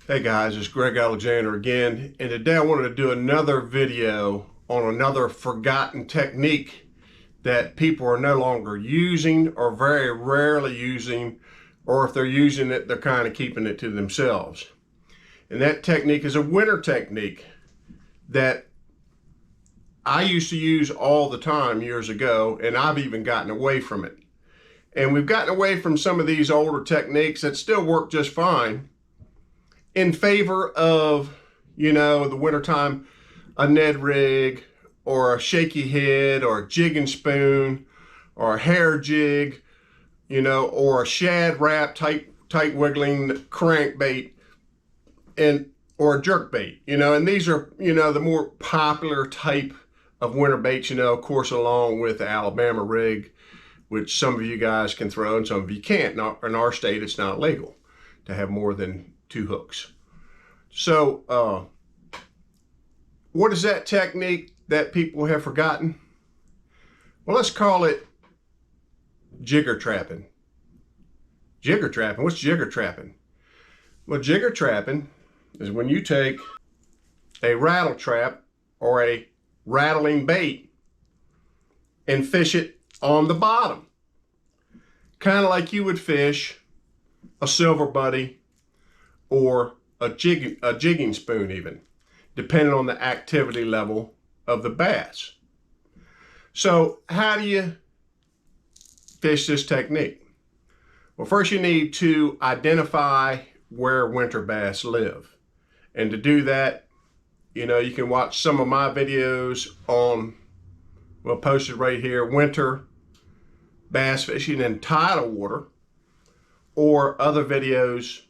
Hey guys, it's Greg Alexander again, and today I wanted to do another video on another forgotten technique that people are no longer using or very rarely using, or if they're using it, they're kind of keeping it to themselves. And that technique is a winter technique that I used to use all the time years ago, and I've even gotten away from it. And we've gotten away from some of these older techniques that still work just fine, in favor of, the wintertime, a Ned rig or a shaky head or a jig and spoon or a hair jig, or a shad wrap tight wiggling crankbait or a jerk bait, and these are, the more popular type of winter baits, of course, along with the Alabama rig, which some of you guys can throw and some of you can't. Now, in our state, it's not legal to have more than 2 hooks. So what is that technique that people have forgotten? Well, let's call it jigger trapping. Jigger trapping? What's jigger trapping? Well, jigger trapping is when you take a rattle trap or a rattling bait and fish it on the bottom. Kind of like you would fish a silver buddy or a jigging spoon even, depending on the activity level of the bass. So how do you fish this technique? Well, first you need to identify where winter bass live. And to do that, you can watch some of my videos on, posted right here, winter bass fishing in tidal water, or other videos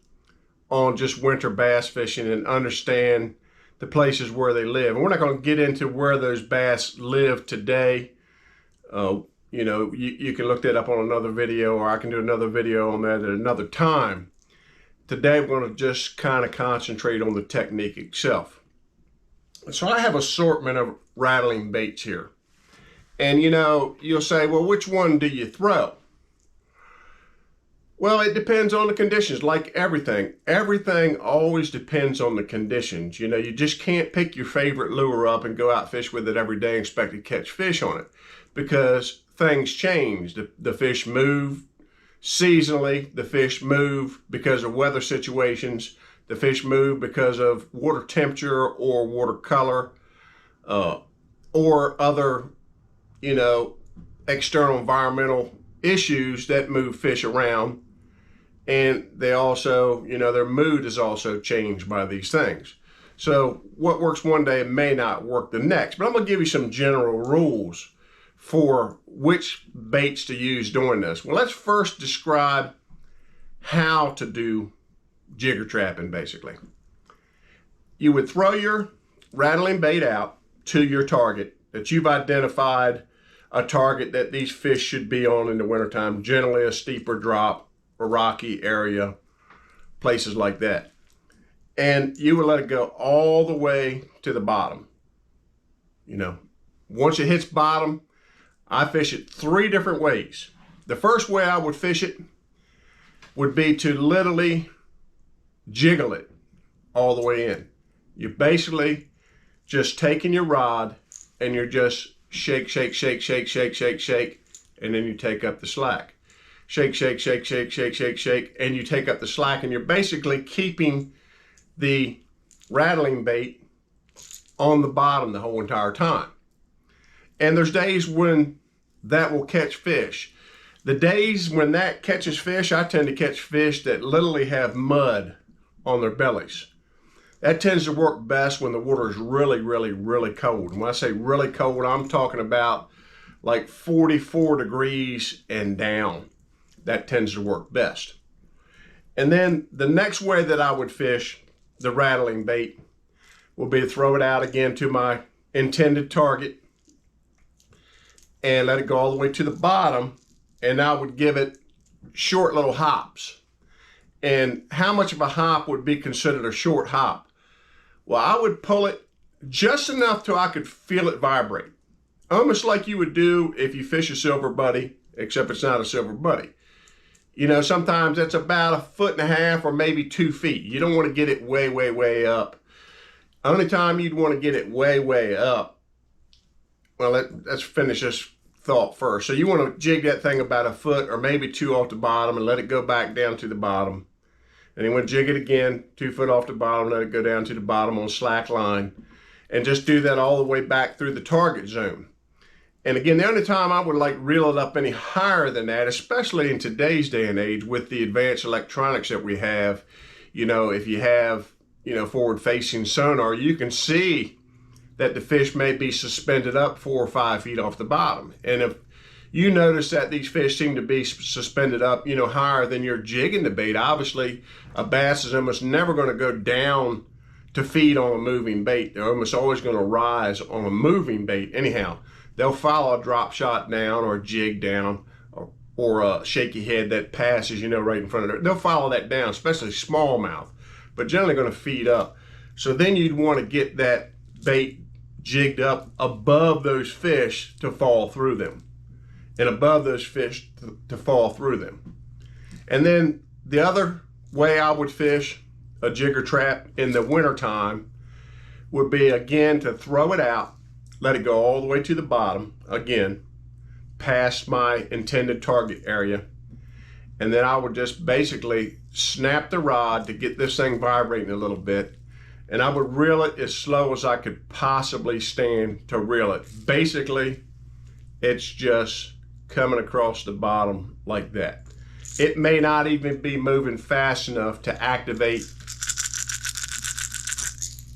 on just winter bass fishing and understand the places where they live. And we're not going to get into where those bass live today. You can look that up on another video, or I can do another video on that at another time. Today we're going to just kind of concentrate on the technique itself. So I have an assortment of rattling baits here. And you'll say, well, which one do you throw? Well, it depends on the conditions, like everything. Everything always depends on the conditions. You just can't pick your favorite lure up and go out fish with it every day and expect to catch fish on it, because things change. The fish move seasonally. The fish move because of weather situations. The fish move because of water temperature or water color, or other, external environmental issues that move fish around. And they also, their mood is also changed by these things. So what works one day may not work the next. But I'm going to give you some general rules for which baits to use during this. Well, let's first describe how to do jigger trapping, basically. You would throw your rattling bait out to your target that you've identified, a target that these fish should be on in the wintertime, generally a steeper drop, a rocky area, places like that. And you would let it go all the way to the bottom. Once it hits bottom, I fish it 3 different ways. The first way I would fish it would be to literally jiggle it all the way in. You're basically just taking your rod and you're just shake, shake, shake, shake, shake, shake, shake, and then you take up the slack. Shake, shake, shake, shake, shake, shake, shake, and you take up the slack, and you're basically keeping the rattling bait on the bottom the whole entire time. And there's days when that will catch fish. The days when that catches fish, I tend to catch fish that literally have mud on their bellies. That tends to work best when the water is really, really, really cold. And when I say really cold, I'm talking about like 44 degrees and down. That tends to work best. And then the next way that I would fish the rattling bait will be to throw it out again to my intended target and let it go all the way to the bottom, and I would give it short little hops. And how much of a hop would be considered a short hop? Well, I would pull it just enough till I could feel it vibrate. Almost like you would do if you fish a silver buddy, except it's not a silver buddy. You know, sometimes it's about 1.5 feet or maybe 2 feet. You don't want to get it way, way, way up. Only time you'd want to get it way, way up. Well, let's finish this thought first. So you want to jig that thing about 1 foot or maybe 2 off the bottom and let it go back down to the bottom. And then we'll jig it again, 2 foot off the bottom, let it go down to the bottom on slack line. And just do that all the way back through the target zone. And again, the only time I would like reel it up any higher than that, especially in today's day and age with the advanced electronics that we have, you know, if you have, you know, forward facing sonar, you can see that the fish may be suspended up 4 or 5 feet off the bottom. And if you notice that these fish seem to be suspended up, you know, higher than you're jigging the bait, obviously a bass is almost never going to go down to feed on a moving bait. They're almost always going to rise on a moving bait anyhow. They'll follow a drop shot down or a jig down or a shaky head that passes, you know, right in front of them. They'll follow that down, especially smallmouth, but generally going to feed up. So then you'd want to get that bait jigged up above those fish to fall through them, and above those fish to fall through them. And then the other way I would fish a jigger trap in the wintertime would be, again, to throw it out, let it go all the way to the bottom, again, past my intended target area. And then I would just basically snap the rod to get this thing vibrating a little bit. And I would reel it as slow as I could possibly stand to reel it. Basically, it's just coming across the bottom like that. It may not even be moving fast enough to activate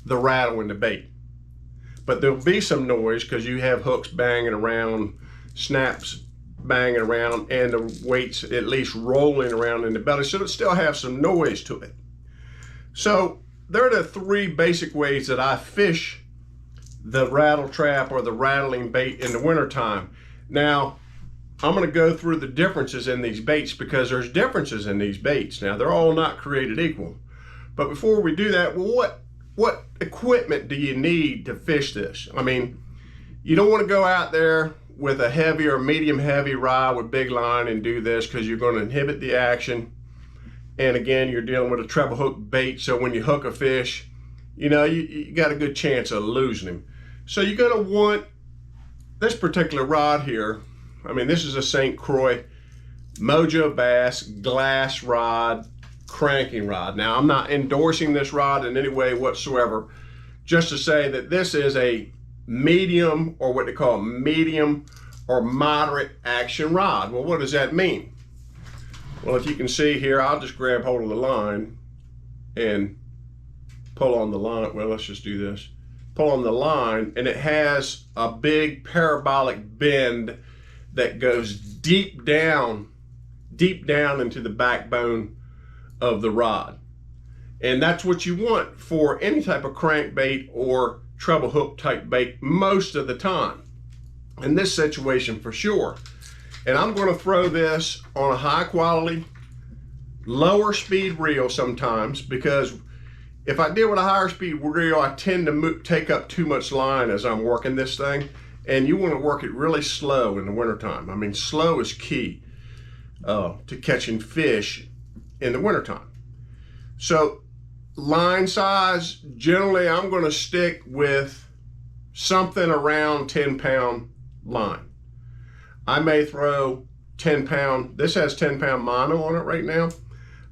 the rattle in the bait. But there'll be some noise because you have hooks banging around, snaps banging around, and the weights at least rolling around in the belly, so it'll still have some noise to it. So there are the 3 basic ways that I fish the rattle trap or the rattling bait in the wintertime. Now, I'm going to go through the differences in these baits because there's differences in these baits. Now, they're all not created equal. But before we do that, well, what equipment do you need to fish this? I mean, you don't want to go out there with a heavy or medium heavy rod with big line and do this because you're going to inhibit the action. And again, you're dealing with a treble hook bait, so when you hook a fish, you know, you got a good chance of losing him. So you're going to want this particular rod here. I mean, this is a St. Croix Mojo Bass glass rod, cranking rod. Now, I'm not endorsing this rod in any way whatsoever, just to say that this is a medium, or what they call medium or moderate action rod. Well, what does that mean? Well, if you can see here, I'll just grab hold of the line and pull on the line. Well, let's just do this. Pull on the line, and it has a big parabolic bend that goes deep down into the backbone of the rod. And that's what you want for any type of crankbait or treble hook type bait most of the time. In this situation for sure. And I'm going to throw this on a high quality, lower speed reel sometimes, because if I deal with a higher speed reel, I tend to take up too much line as I'm working this thing. And you want to work it really slow in the wintertime. I mean, slow is key to catching fish in the wintertime. So line size, generally I'm going to stick with something around 10-pound line. I may throw 10-pound, this has 10-pound mono on it right now.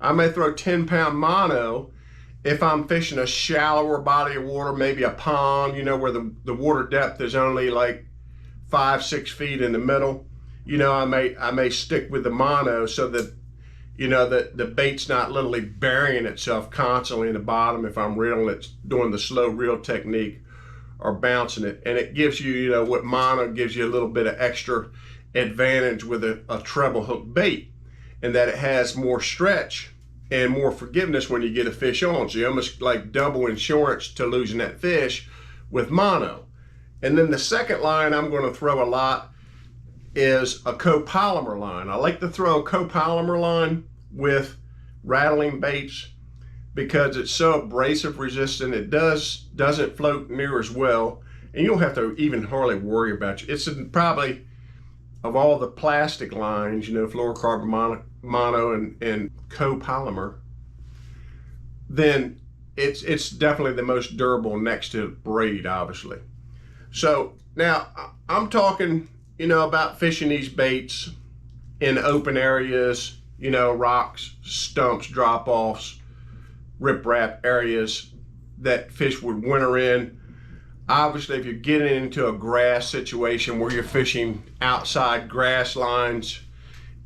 I may throw 10-pound mono if I'm fishing a shallower body of water, maybe a pond, you know, where the water depth is only like 5-6 feet in the middle. You know, I may stick with the mono so that, you know, that the bait's not literally burying itself constantly in the bottom if I'm reeling it, doing the slow reel technique or bouncing it. And it gives you, you know, what mono gives you a little bit of extra advantage with a treble hook bait, and that it has more stretch and more forgiveness when you get a fish on. So you almost like double insurance to losing that fish with mono. And then the second line I'm going to throw a lot is a copolymer line. I like to throw a copolymer line with rattling baits because it's so abrasive resistant. It doesn't float near as well, and you don't have to even hardly worry about it. It's probably of all the plastic lines, you know, fluorocarbon mono and copolymer, then it's definitely the most durable next to braid, obviously. So now I'm talking, you know, about fishing these baits in open areas, you know, rocks, stumps, drop-offs, riprap areas that fish would winter in. Obviously, if you're getting into a grass situation where you're fishing outside grass lines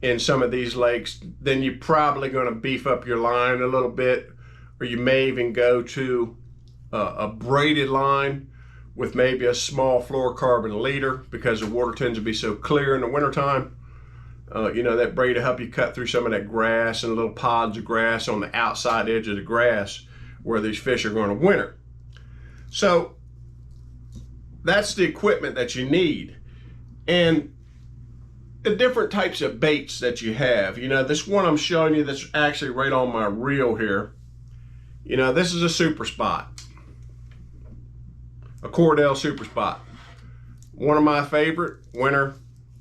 in some of these lakes, then you're probably going to beef up your line a little bit, or you may even go to a braided line with maybe a small fluorocarbon leader, because the water tends to be so clear in the wintertime. You know, that braid will help you cut through some of that grass and little pods of grass on the outside edge of the grass where these fish are going to winter. So that's the equipment that you need. And the different types of baits that you have. You know, this one I'm showing you that's actually right on my reel here. You know, this is a super spot, a Cordell super spot. One of my favorite winter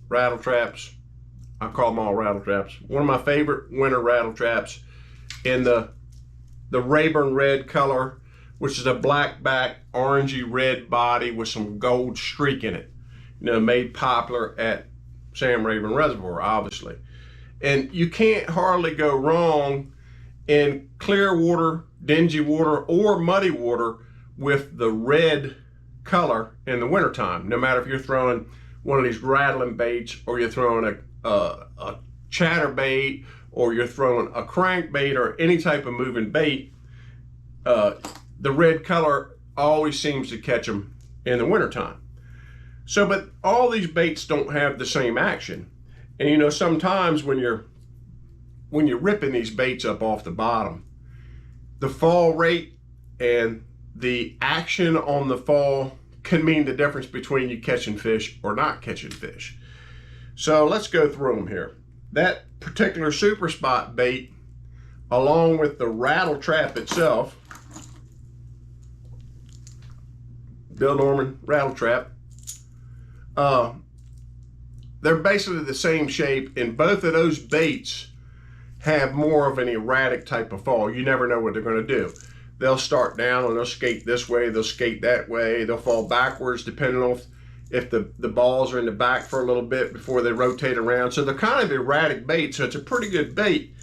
rattle traps. I call them all rattle traps. One of my favorite winter rattle traps in the Rayburn red color, which is a black back, orangey red body with some gold streak in it. You know, made popular at Sam Rayburn Reservoir, obviously. And you can't hardly go wrong in clear water, dingy water, or muddy water with the red color in the wintertime. No matter if you're throwing one of these rattling baits, or you're throwing a chatterbait, or you're throwing a crankbait, or any type of moving bait, the red color always seems to catch them in the wintertime. So, but all these baits don't have the same action. And you know, sometimes when you're ripping these baits up off the bottom, the fall rate and the action on the fall can mean the difference between you catching fish or not catching fish. So let's go through them here. That particular super spot bait, along with the rattle trap itself, Bill Norman rattle trap, they're basically the same shape, and both of those baits have more of an erratic type of fall. You never know what they're going to do. They'll start down and they'll skate this way, they'll skate that way, they'll fall backwards depending on if the balls are in the back for a little bit before they rotate around. So they're kind of erratic bait, so it's a pretty good bait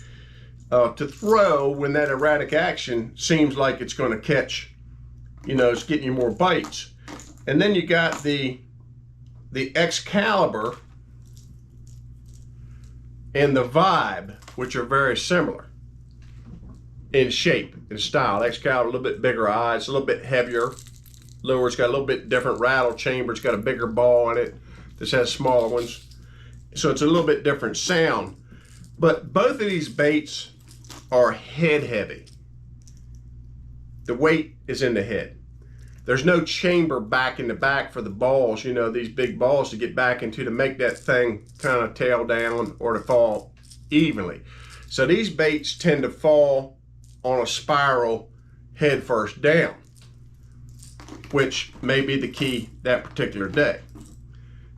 to throw when that erratic action seems like it's going to catch, you know, it's getting you more bites. And then you got the Excalibur and the Vibe, which are very similar in shape and style. Excalibur, a little bit bigger eyes, a little bit heavier lure. It's got a little bit different rattle chamber. It's got a bigger ball in it. This has smaller ones. So it's a little bit different sound. But both of these baits are head heavy. The weight is in the head. There's no chamber back in the back for the balls, you know, these big balls to get back into to make that thing kind of tail down or to fall evenly. So these baits tend to fall on a spiral head first down, which may be the key that particular day.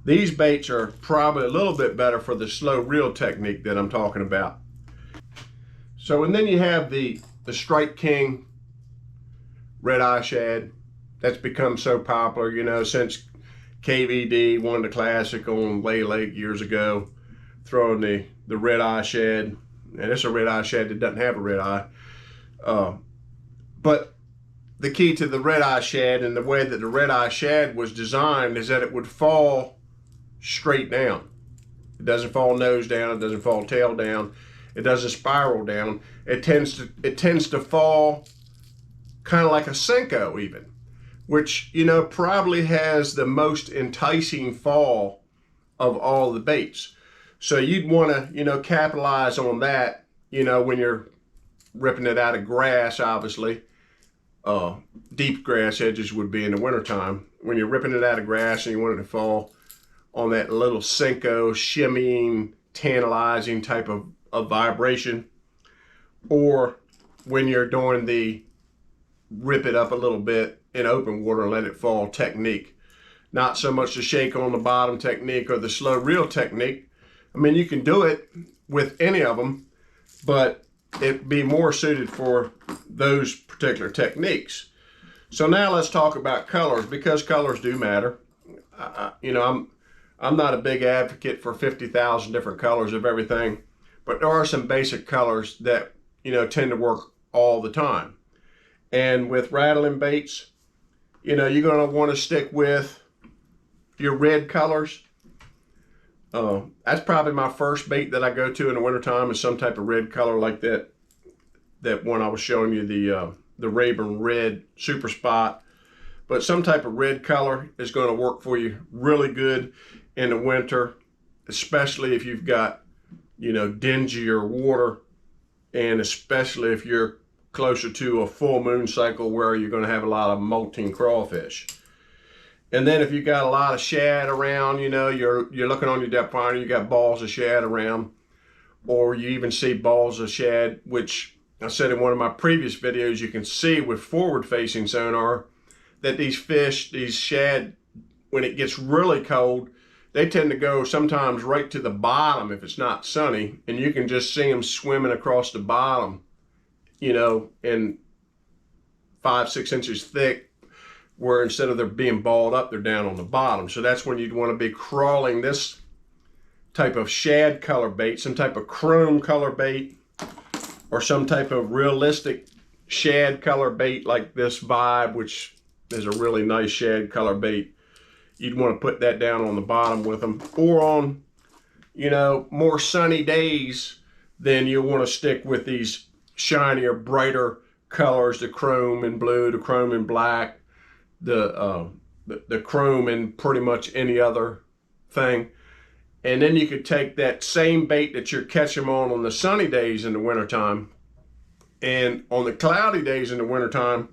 These baits are probably a little bit better for the slow reel technique that I'm talking about. So, and then you have the Strike King red eye shad. That's become so popular, you know, since KVD won the Classic on Lay Lake years ago, throwing the red eye shad. And it's a red eye shad that doesn't have a red eye. But the key to the red eye shad and the way that the red eye shad was designed is that it would fall straight down. It doesn't fall nose down, it doesn't fall tail down, it doesn't spiral down. It tends to fall kind of like a Senko even, which, you know, probably has the most enticing fall of all the baits. So you'd want to, you know, capitalize on that, you know, when you're ripping it out of grass, obviously. Deep grass edges would be in the wintertime. When you're ripping it out of grass and you want it to fall on that little Senko, shimmying, tantalizing type of vibration, or when you're doing the rip it up a little bit in open water and let it fall technique. not so much the shake on the bottom technique or the slow reel technique. I mean, you can do it with any of them, but it'd be more suited for those particular techniques. So now let's talk about colors, because colors do matter. You know, I'm not a big advocate for 50,000 different colors of everything, but there are some basic colors that, you know, tend to work all the time. And with rattling baits, you know, you're going to want to stick with your red colors. That's probably my first bait that I go to in the wintertime, is some type of red color like that one I was showing you, the Rayburn Red Super Spot. But some type of red color is going to work for you really good in the winter, especially if you've got, you know, dingier water, and especially if you're closer to a full moon cycle where you're going to have a lot of molting crawfish. And then if you got a lot of shad around, you know, you're looking on your depth finder, you got balls of shad around, or you even see balls of shad, which I said in one of my previous videos, you can see with forward facing sonar that these fish, these shad, when it gets really cold, they tend to go sometimes right to the bottom if it's not sunny, and you can just see them swimming across the bottom, you know, in 5-6 inches thick, where instead of them being balled up, they're down on the bottom. So that's when you'd want to be crawling this type of shad color bait, some type of chrome color bait, or some type of realistic shad color bait like this Vibe, which is a really nice shad color bait. You'd want to put that down on the bottom with them. Or on, you know, more sunny days, then you'll want to stick with these shinier, brighter colors, the chrome and blue, the chrome and black, the chrome and pretty much any other thing. And then you could take that same bait that you're catching on the sunny days in the wintertime, and on the cloudy days in the wintertime,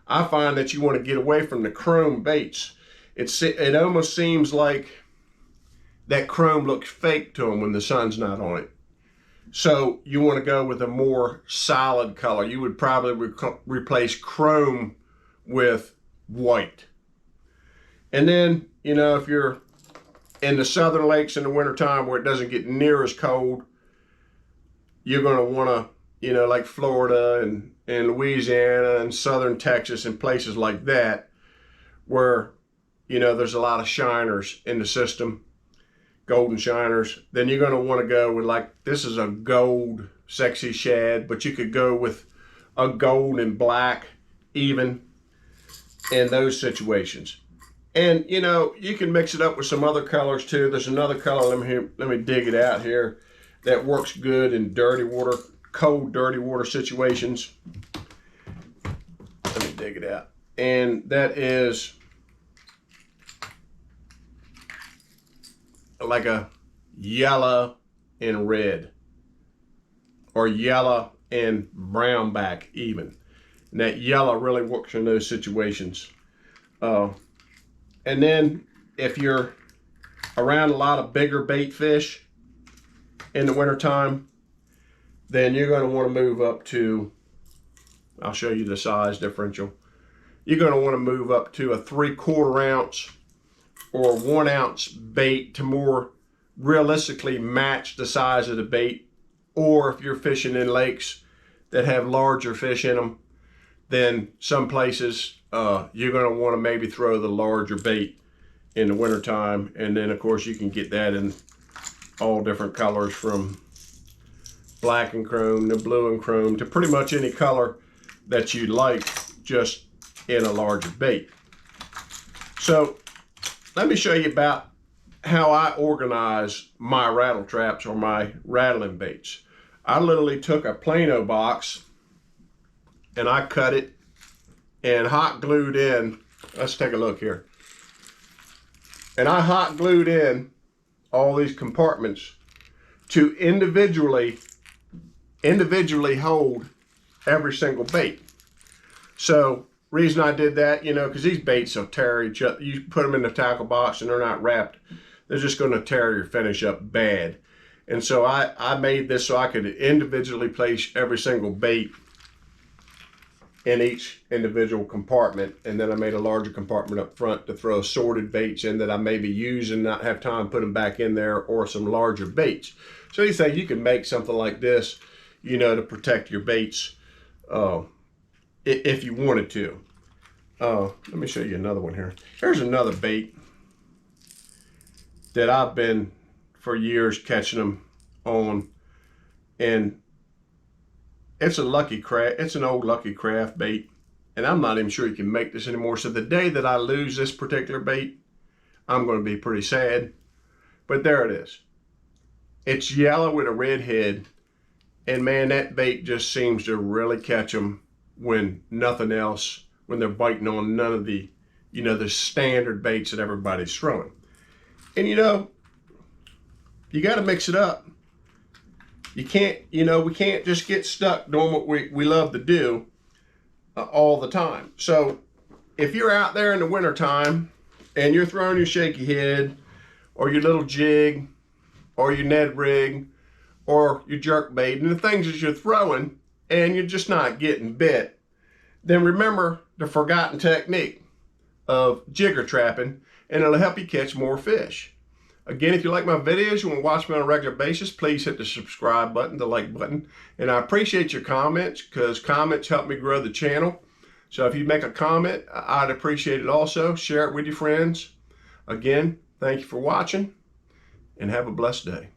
I find that you want to get away from the chrome baits. It almost seems like that chrome looks fake to them when the sun's not on it. So you want to go with a more solid color. You would probably replace chrome with white. And then, you know, if you're in the southern lakes in the wintertime where it doesn't get near as cold, you're going to want to, you know, like Florida and Louisiana and southern Texas and places like that, where, you know, there's a lot of shiners in the system, golden shiners. Then you're going to want to go with, like, this is a gold sexy shad, but you could go with a gold and black even in those situations. And, you know, you can mix it up with some other colors too. There's another color, let me dig it out here, that works good in dirty water, cold dirty water situations. Let me dig it out. And that is like a yellow and red, or yellow and brown back even. And that yellow really works in those situations. And then if you're around a lot of bigger bait fish in the wintertime, then you're going to want to move up to, I'll show you the size differential. You're going to want to move up to a 3/4 ounce or 1 ounce bait to more realistically match the size of the bait. Or if you're fishing in lakes that have larger fish in them, then some places you're going to want to maybe throw the larger bait in the wintertime. And then of course you can get that in all different colors, from black and chrome to blue and chrome to pretty much any color that you like, just in a larger bait. So let me show you about how I organize my rattle traps or my rattling baits. I literally took a Plano box and I cut it and hot glued in. Let's take a look here. And I hot glued in all these compartments to individually hold every single bait. So reason I did that, you know, because these baits will tear each other. You put them in the tackle box and they're not wrapped, they're just going to tear your finish up bad. And so I made this so I could individually place every single bait in each individual compartment, and then I made a larger compartment up front to throw assorted baits in that I may be using, not have time to put them back in there, or some larger baits. So you say you can make something like this, you know, to protect your baits if you wanted to. Let me show you another one here. Here's another bait that I've been for years catching them on, and it's a Lucky Craft. It's an old Lucky Craft bait, and I'm not even sure you can make this anymore. So the day that I lose this particular bait, I'm going to be pretty sad. But there it is. It's yellow with a red head, and man, that bait just seems to really catch them when nothing else, when they're biting on none of the, you know, the standard baits that everybody's throwing. And you know, you got to mix it up. You can't, you know, we can't just get stuck doing what we love to do all the time. So if you're out there in the wintertime and you're throwing your shaky head or your little jig or your Ned rig or your jerk bait and the things that you're throwing and you're just not getting bit, then remember the forgotten technique of jigger trapping, and it'll help you catch more fish. Again, if you like my videos, you want to watch me on a regular basis, please hit the subscribe button, the like button. And I appreciate your comments, because comments help me grow the channel. So if you make a comment, I'd appreciate it also. Share it with your friends. Again, thank you for watching, and have a blessed day.